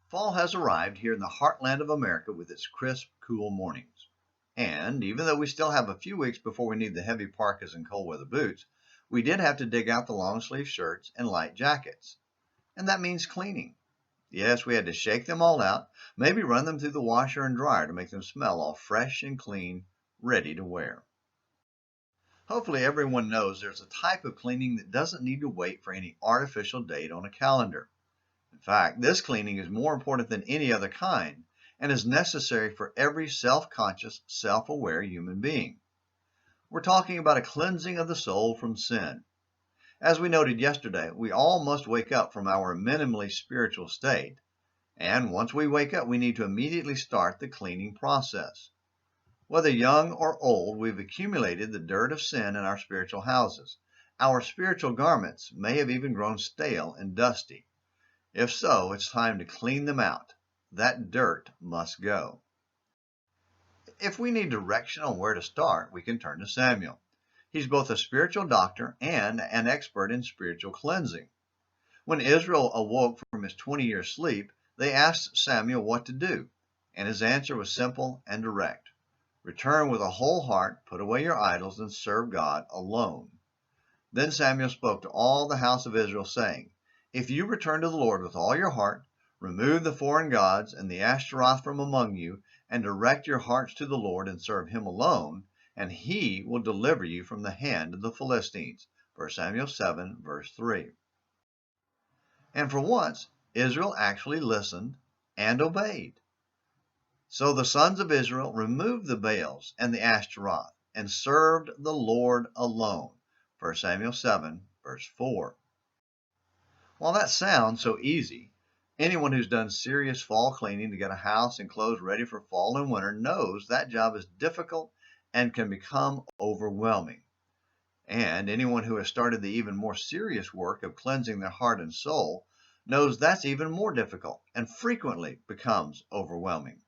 Fall has arrived here in the heartland of America with its crisp, cool mornings. And even though we still have a few weeks before we need the heavy parkas and cold weather boots, we did have to dig out the long sleeve shirts and light jackets. And that means cleaning. Yes, we had to shake them all out, maybe run them through the washer and dryer to make them smell all fresh and clean, ready to wear. Hopefully everyone knows there's a type of cleaning that doesn't need to wait for any artificial date on a calendar. In fact, this cleaning is more important than any other kind and is necessary for every self-conscious, self-aware human being. We're talking about a cleansing of the soul from sin. As we noted yesterday, we all must wake up from our minimally spiritual state, and once we wake up, we need to immediately start the cleaning process. Whether young or old, we've accumulated the dirt of sin in our spiritual houses. Our spiritual garments may have even grown stale and dusty. If so, it's time to clean them out. That dirt must go. If we need direction on where to start, we can turn to Samuel. He's both a spiritual doctor and an expert in spiritual cleansing. When Israel awoke from his 20-year sleep, they asked Samuel what to do, and his answer was simple and direct. Return with a whole heart, put away your idols, and serve God alone. Then Samuel spoke to all the house of Israel, saying, If you return to the Lord with all your heart, remove the foreign gods and the Ashtaroth from among you, and direct your hearts to the Lord and serve him alone, and he will deliver you from the hand of the Philistines. 1 Samuel 7, verse 3. And for once, Israel actually listened and obeyed. So the sons of Israel removed the Baals and the Ashtaroth and served the Lord alone. 1 Samuel 7, verse 4. While that sounds so easy, anyone who's done serious fall cleaning to get a house and clothes ready for fall and winter knows that job is difficult and can become overwhelming. And anyone who has started the even more serious work of cleansing their heart and soul knows that's even more difficult and frequently becomes overwhelming.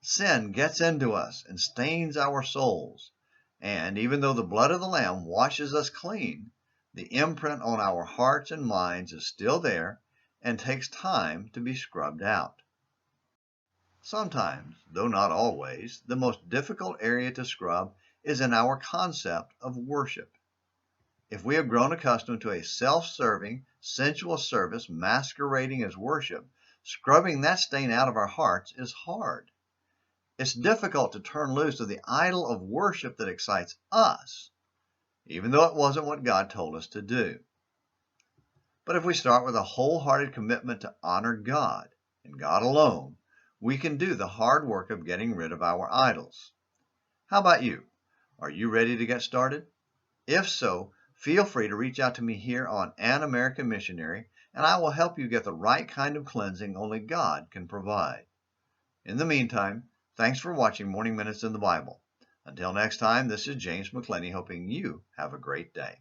Sin gets into us and stains our souls, and even though the blood of the Lamb washes us clean, the imprint on our hearts and minds is still there and takes time to be scrubbed out. Sometimes, though not always, the most difficult area to scrub is in our concept of worship. If we have grown accustomed to a self-serving, sensual service masquerading as worship, scrubbing that stain out of our hearts is hard. It's difficult to turn loose of the idol of worship that excites us, even though it wasn't what God told us to do. But if we start with a wholehearted commitment to honor God and God alone, we can do the hard work of getting rid of our idols. How about you? Are you ready to get started? If so, feel free to reach out to me here on An American Missionary, and I will help you get the right kind of cleansing only God can provide. In the meantime, thanks for watching Morning Minutes in the Bible. Until next time, this is James McClenny hoping you have a great day.